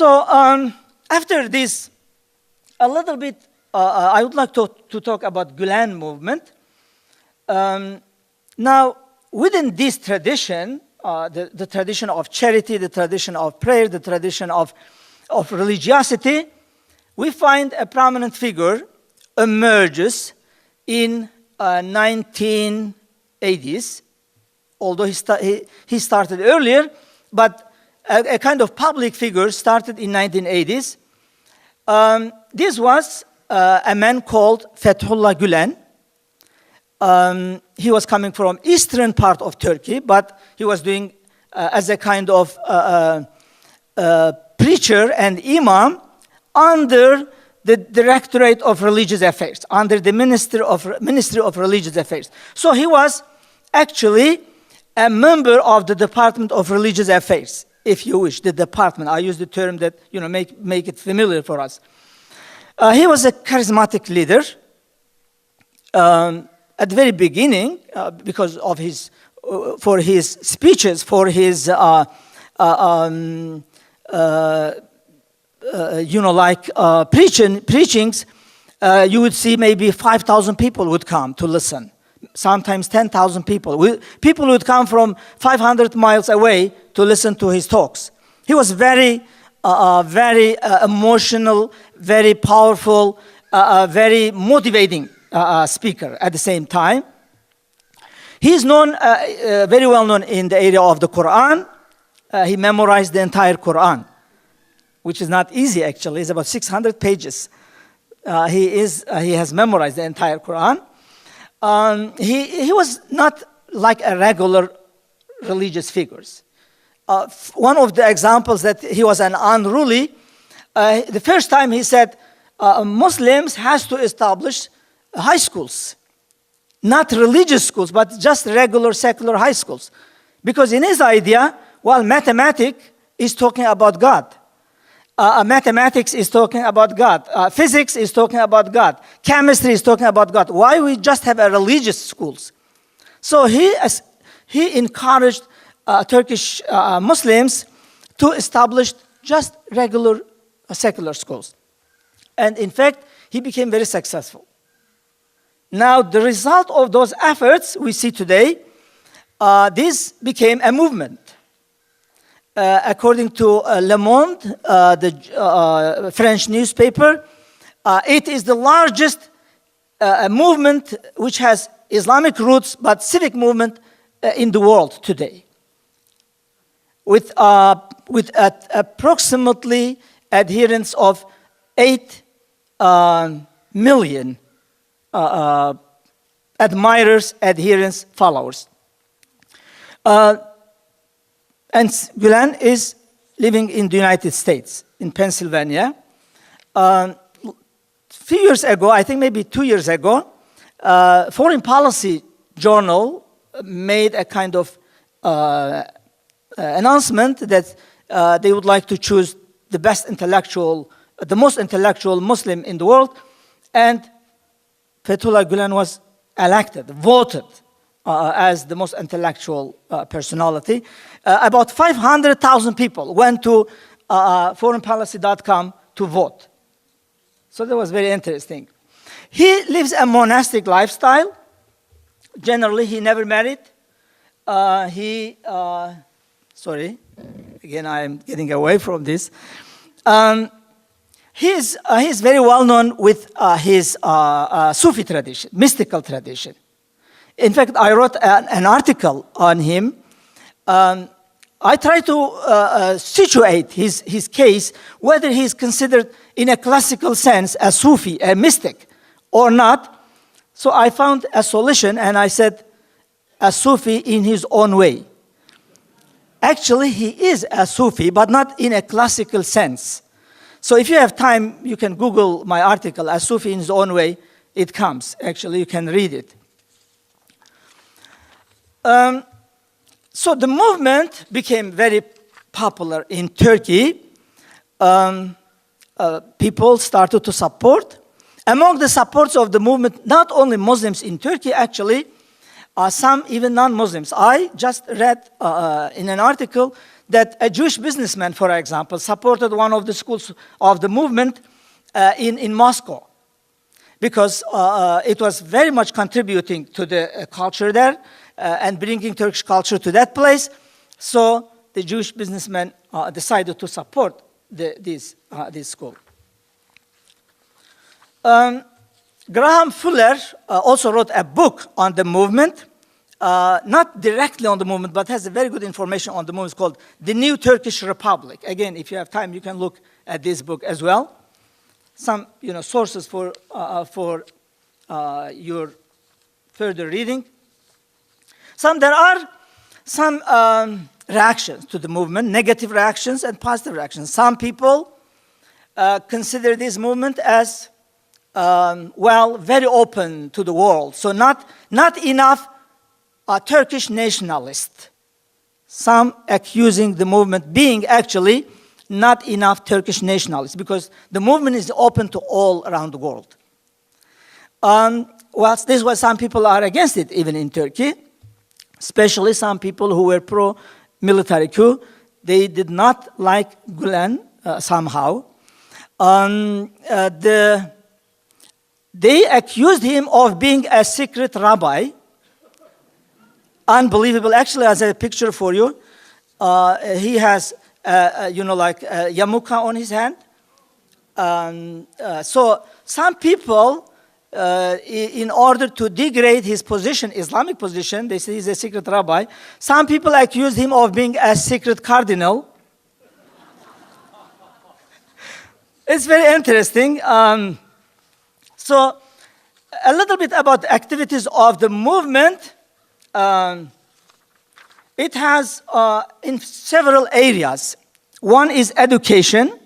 So after this, a little bit, I would like to talk about Gülen movement. Now, within this tradition, the tradition of charity, the tradition of prayer, the tradition of religiosity, we find a prominent figure emerges in 1980s, although he started earlier, but a kind of public figure started in 1980s. This was a man called Fethullah Gülen. He was coming from eastern part of Turkey, but he was doing as a kind of preacher and imam under the Directorate of Religious Affairs, under the Ministry of Religious Affairs. So he was actually a member of the Department of Religious Affairs, if you wish, the department. I use the term that, make it familiar for us. He was a charismatic leader at the very beginning because of for his speeches, for his, preachings, you would see maybe 5,000 people would come to listen. Sometimes 10,000 people. People would come from 500 miles away to listen to his talks. He was very emotional, very powerful, very motivating speaker at the same time. He is known, very well known in the area of the Quran. He memorized the entire Quran, which is not easy actually. It's about 600 pages. He has memorized the entire Quran. He was not like a regular religious figure. One of the examples that he was an unruly, the first time he said, Muslims has to establish high schools, not religious schools, but just regular secular high schools. Because in his idea, mathematics is talking about God. Mathematics is talking about God. Physics is talking about God. Chemistry is talking about God. Why we just have a religious schools? So he encouraged Turkish Muslims to establish just regular secular schools. And in fact, he became very successful. Now, the result of those efforts we see today, this became a movement. According to Le Monde, the French newspaper, it is the largest movement which has Islamic roots, but civic movement in the world today. With approximately adherents of 8 million admirers, adherents, followers. And Gülen is living in the United States, in Pennsylvania. Few years ago, I think maybe 2 years ago, Foreign Policy Journal made a kind of announcement that they would like to choose the best intellectual, the most intellectual Muslim in the world, and Fethullah Gülen was elected, voted as the most intellectual personality. About 500,000 people went to foreignpolicy.com to vote. So that was very interesting. He lives a monastic lifestyle. Generally, he never married. Sorry, again, I'm getting away from this. He's very well known with his Sufi tradition, mystical tradition. In fact, I wrote an article on him. I try to situate his case, whether he's considered in a classical sense a Sufi, a mystic, or not. So I found a solution, and I said, a Sufi in his own way. Actually, he is a Sufi, but not in a classical sense. So if you have time, you can Google my article, A Sufi in His Own Way. It comes. Actually, you can read it. So the movement became very popular in Turkey. People started to support. Among the supporters of the movement, not only Muslims in Turkey, actually, some even non-Muslims. I just read in an article that a Jewish businessman, for example, supported one of the schools of the movement in Moscow, because it was very much contributing to the culture there and bringing Turkish culture to that place. So the Jewish businessman decided to support this school. Graham Fuller also wrote a book on the movement, not directly on the movement, but has a very good information on the movement. It's called The New Turkish Republic. Again, if you have time, you can look at this book as well. Some sources for your further reading. There are some reactions to the movement, negative reactions and positive reactions. Some people consider this movement as very open to the world. So not enough Turkish nationalist. Some accusing the movement being actually not enough Turkish nationalists, because the movement is open to all around the world. This is why some people are against it, even in Turkey, especially some people who were pro-military coup. They did not like Gülen somehow. They accused him of being a secret rabbi. Unbelievable. Actually, as a picture for you, he has, yarmulke on his hand. So some people, in order to degrade his position, Islamic position, they say he's a secret rabbi. Some people accused him of being a secret cardinal. It's very interesting. So a little bit about the activities of the movement. It has in several areas. One is education.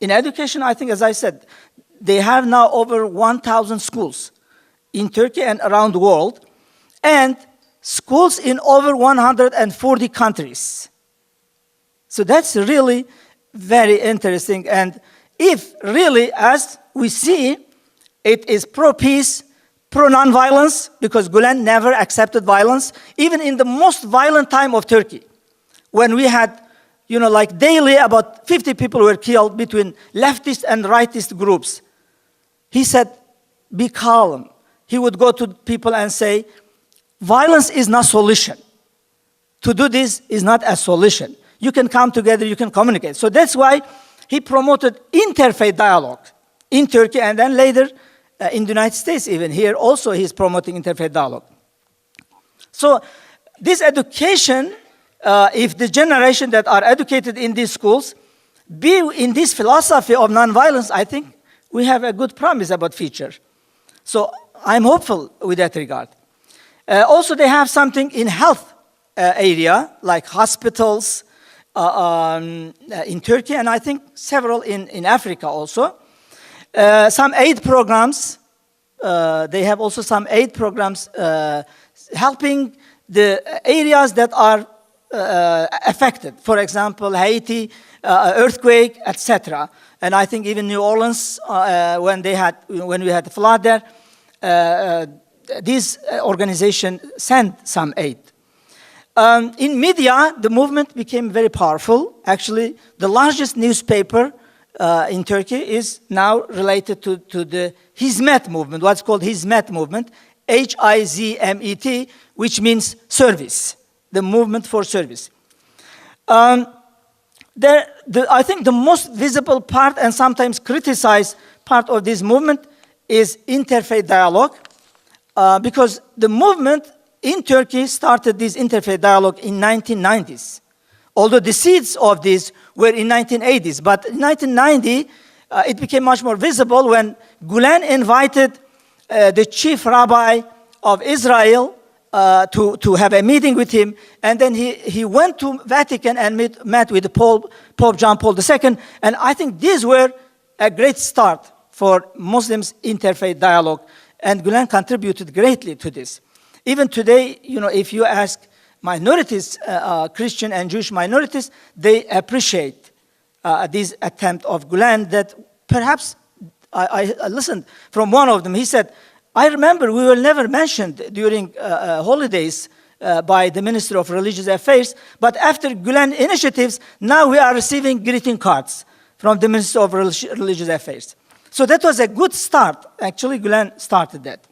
In education, I think, as I said, they have now over 1,000 schools in Turkey and around the world, and schools in over 140 countries. So that's really very interesting. And if really, as we see, it is pro-peace, pro-nonviolence, because Gülen never accepted violence, even in the most violent time of Turkey, when we had, daily about 50 people were killed between leftist and rightist groups. He said, be calm. He would go to people and say, violence is not solution. To do this is not a solution. You can come together, you can communicate. So that's why he promoted interfaith dialogue in Turkey, and then later in the United States, even here also he's promoting interfaith dialogue. So this education, if the generation that are educated in these schools be in this philosophy of nonviolence, I think we have a good promise about future. So I'm hopeful with that regard. Also, they have something in health area, like hospitals in Turkey, and I think several in Africa also. Some aid programs. They have also some aid programs helping the areas that are affected. For example, Haiti, earthquake, etc. And I think even New Orleans, when we had the flood there, this organization sent some aid. In media, the movement became very powerful. Actually, the largest newspaper in Turkey is now related to the Hizmet movement, what's called Hizmet movement, Hizmet, which means service, the movement for service. I think the most visible part and sometimes criticized part of this movement is interfaith dialogue, because the movement in Turkey started this interfaith dialogue in 1990s. Although the seeds of this were in 1980s, but in 1990, it became much more visible when Gülen invited the chief rabbi of Israel to have a meeting with him, and then he went to Vatican and met with Pope John Paul II, and I think these were a great start for Muslims' interfaith dialogue, and Gülen contributed greatly to this. Even today, if you ask minorities, Christian and Jewish minorities, they appreciate this attempt of Gülen that perhaps, I listened from one of them, he said, I remember we were never mentioned during holidays by the Ministry of Religious Affairs. But after Gülen initiatives, now we are receiving greeting cards from the Ministry of Religious Affairs. So that was a good start. Actually, Gülen started that.